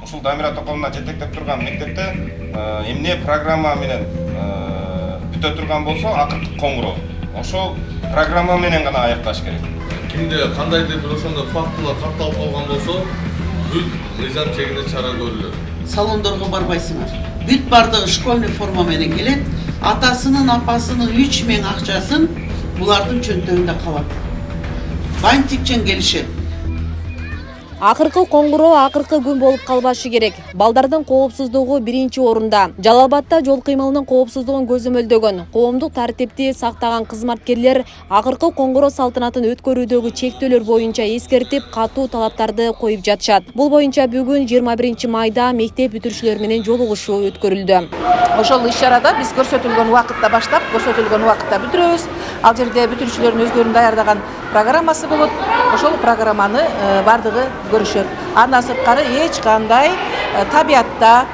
ушул Дамира Токовна жетектеп турган мектепте эмне программа менен бүтө турган болсо акыркы коңгуроо ошол программа менен гана аякташ керек. Кимде кандайдыр бир ошондой фактылар катталып калган болсо бүт мыйзам чегинде чара көрүлөт. Salondorго барбайсыңар. Бүт бардыгы школьный форма менен келет. Атасынын, апасынын 3000 акчасын булардын чөнтөгүндө калат. Бантикчен келишет. Акыркы коңгуроо акыркы күн болуп калбашы керек. Балдардын коопсуздугу биринчи орунда. Жалал Абадта жол кыймылынын коопсуздугун көзөмөлдөгөн коомдук тартипти сактаган кызматкерлер акыркы коңгуроо салтанатын өткөрүүдөгү чектөөлөр боюнча эскертип, катуу талаптарды коюп жатышат. Бул боюнча бүгүн 21 майда мектеп бүтүрүүчүлөр менен жолугушуу өткөрүлдү. Ошол иш-чарада биз көрсөтүлгөн убакытта баштап, көрсөтүлгөн убакытта бүтүрөбүз. Ал жерде бүтүрүүчүлөрдүн өздөрүнүн даярдаган программасы болот. Ошол программаны бардыгы көрүшөт. Андан сырткары эч кандай табиятта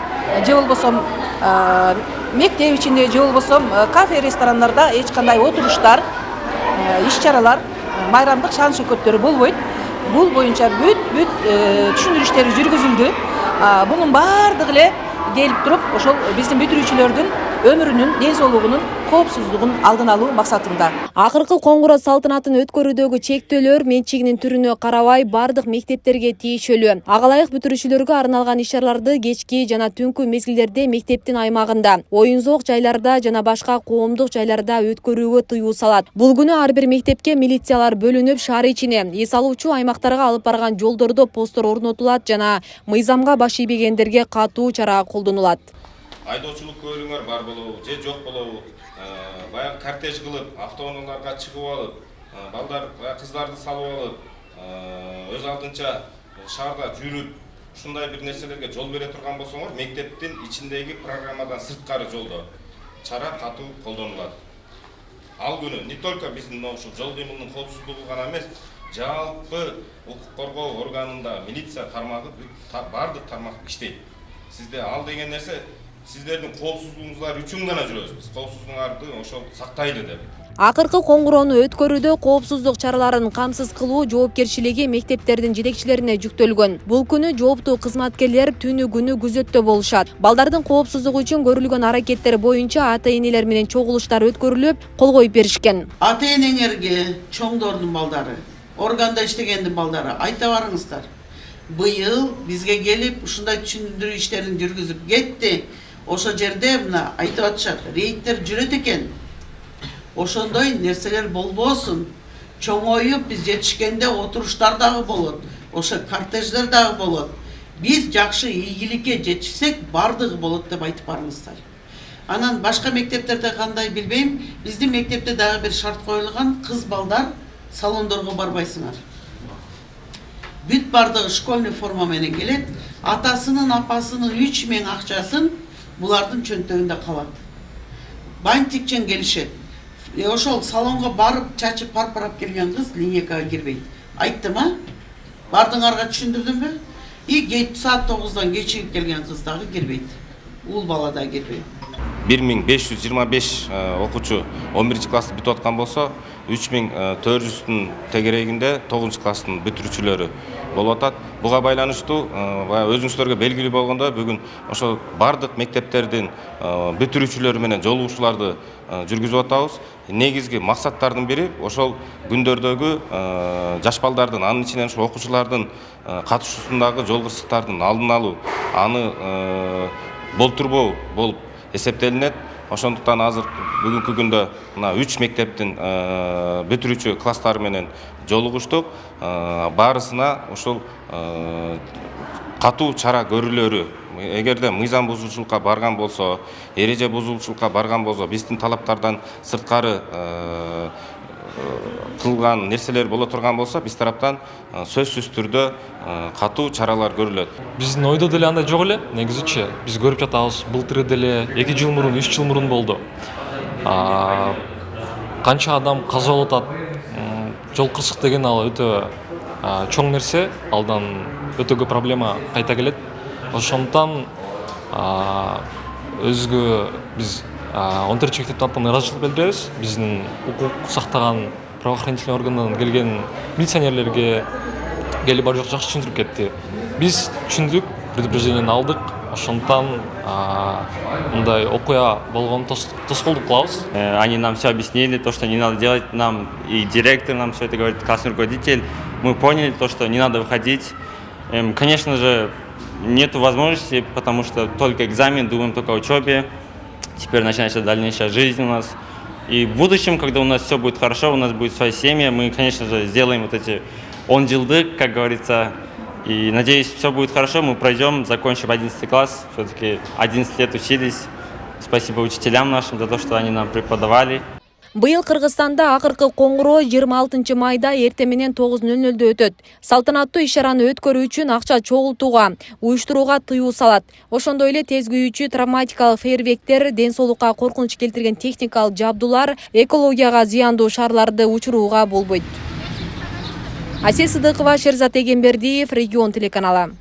же болбосо мектеп ичинде же болбосо кафе, ресторандарда эч кандай отуруштар, иш-чаралар, майрамдык шан шөкөттөрү болбойт. Бул боюнча бүт түшүндүрүү иштери жүргүзүлдү. Бунун бардыгы эле келип туруп, ошол биздин бүтүрүүчүлөрдүн өмүрүнүн, ден соолугунун коопсуздугун алдын алуу максатында. Акыркы коңгуроо салтанатын өткөрүүдөгү чектөөлөр менчигинин түрүнө карабай бардык мектептерге тийишелүү. Ага ылайык бүтүрүүчүлөргө арналган иш-чараларды кечки жана түнкү мезгилдерде мектептин аймагында, оюн-зоок жайларда жана башка коомдук жайларда өткөрүүгө тыюу салат. Бул күнү ар бир мектепке милициялар бөлүнүп, шаар ичине эс алуучу аймактарга алып барган жолдордо посттор орнотулат жана мыйзамга баш ийбегендерге катуу чара колдонулат. Айдоочулук көөлүңөр бар болобу же жок болобу, баягы кортеж кылып, автоунааларга чыгып алып, балдар, кыздарды салып алып, өз алдынча шаарда жүрүп, ушундай бир нерселерге жол бере турган болсоңор, мектептин ичиндеги программадан сырткары жолдо чара катуу колдонулат. Ал күнү не только биздин ушул жол кыймылынын коопсуздугу гана эмес, жалпы укук коргоо органында милиция тармагы бардык тармак иштейт. Сизде ал деген нерсе сиздердин коопсуздугуңуздар үчүн гана жүрөбүз. Биз коопсуздугуңарды ошол сактайлы деп. Акыркы коңгуроону өткөрүүдө коопсуздук чараларын камсыз кылуу жоопкерчилиги мектептердин жетекчилерине жүктөлгөн. Бул күнү жооптуу кызматкерлер түнү күнү күзөттө болушат. Балдардын коопсуздугу үчүн көрүлгөн аракеттер боюнча ата-энелер менен чогулуштар өткөрүлүп, кол коюп беришкен. Ата-энеңерге чоңдордун балдары, органда иштегендин балдары айта барыңыздар. Быйыл бизге келип ушундай түшүндүрүү иштерин жүргүзүп кетти. Ошо жерде мына айтып атышат, рейдтер жүрөт экен. Ошондой нерселер болбосун. Чоңоюп биз жетишкенде отуруштар дагы болот. Ошо кортеждер дагы болот. Биз жакшы ийгиликке жетишсек, бардыгы болот деп айтып барыңыздар. Анан башка мектептерде кандай билбейм, биздин мектепте дагы бир шарт коюлган, кыз балдар салондорго барбайсыңар. Бүт бардыгы школьный форма менен келет. Атасынын, апасынын 3000 акчасын булардын чөнтөгүндө калат. Бантикчен келишет. Ошол салонго барып, чачып парпарап келген кыз линейкага кирбейт. Айттым, бардыңарга түшүндүрдүмбү? Саат 9-дан кечигип келген кыз дагы кирбейт. Ул бала да кирбейт. 1525 окуучу 11 классты бүтүп аткан болсо, 3400-дүн тегерегинде 9 класстын бүтүрүүчүлөрү болуп атат. Буга байланыштуу өзүңүздөргө белгилүү болгондой, бүгүн ошо бардык мектептердин бүтүрүүчүлөрү менен жолугушууларды жүргүзүп атабыз. Негизги максаттардын бири ошол күндөрдөгү жаш балдардын, анын ичинен ошо окуучулардын катышуусундагы жол кырсыктардын алдын алуу, аны болтурбоо болуп эсептелинет. Ошондуктан азыр бүгүнкү күндө мына 3 мектептин бүтүрүүчү класстары менен жолугуштук. Баарысына ошол катуу чара көрүлөрү. Эгерде мыйзам бузуучулукка барган болсо, эреже бузуучулукка барган болсо, биздин талаптардан сырткары кылган нерселер боло турган болсо, биз тараптан сөзсүз түрдө катуу чаралар көрүлөт. Биздин ойдо деле андай жок эле, негизичи биз көрүп жатабыз. Былтыр деле 2 жыл мурун, 3 жыл мурун болду. Канча адам каза болуп атат. Жол кырсык деген ал өтө чоң нерсе, алдан өтө көп проблема кайта келет. Ошондуктан өзгө биз 14 мектептин атынан ыраазычылык билдиребиз. Биздин укук сактаган правоохранительный органдан келген милиционерлерге келип бар жок жакшы түшүндүрүп кетти. Биз түшүндүк, предупреждениени алдык. Ошондуктан мындай окуя болгонун тоскоолдук кылабыз. Они нам все объяснили, то, что не надо делать, нам и директор нам все это говорит, классный руководитель. Мы поняли то, что не надо выходить. Конечно же, нет возможности, потому что только экзамен, думаем только о учебе. Теперь начинается дальнейшая жизнь у нас. И в будущем, когда у нас все будет хорошо, у нас будет своя семья, мы, конечно же, сделаем вот эти он-джилдык, как говорится. И надеюсь, все будет хорошо, мы пройдем, закончим 11 класс. Все-таки 11 лет учились. Спасибо учителям нашим за то, что они нам преподавали. Быйыл Кыргызстанда акыркы коңгуроо 26 майда эртең менен 9:00 өтөт. Салтанаттуу иш-чараны өткөрүү үчүн акча чогултууга, уюштурууга тыюу салат. Ошондой эле тез күйүүчү травматикалык фейерверктер, ден соолукка коркунуч келтирген техникалык жабдуулар, экологияга зыяндуу шарларды учурууга болбойт. Асель Сыдыкова, Шерзат Эгембердиев, Регион телеканалы.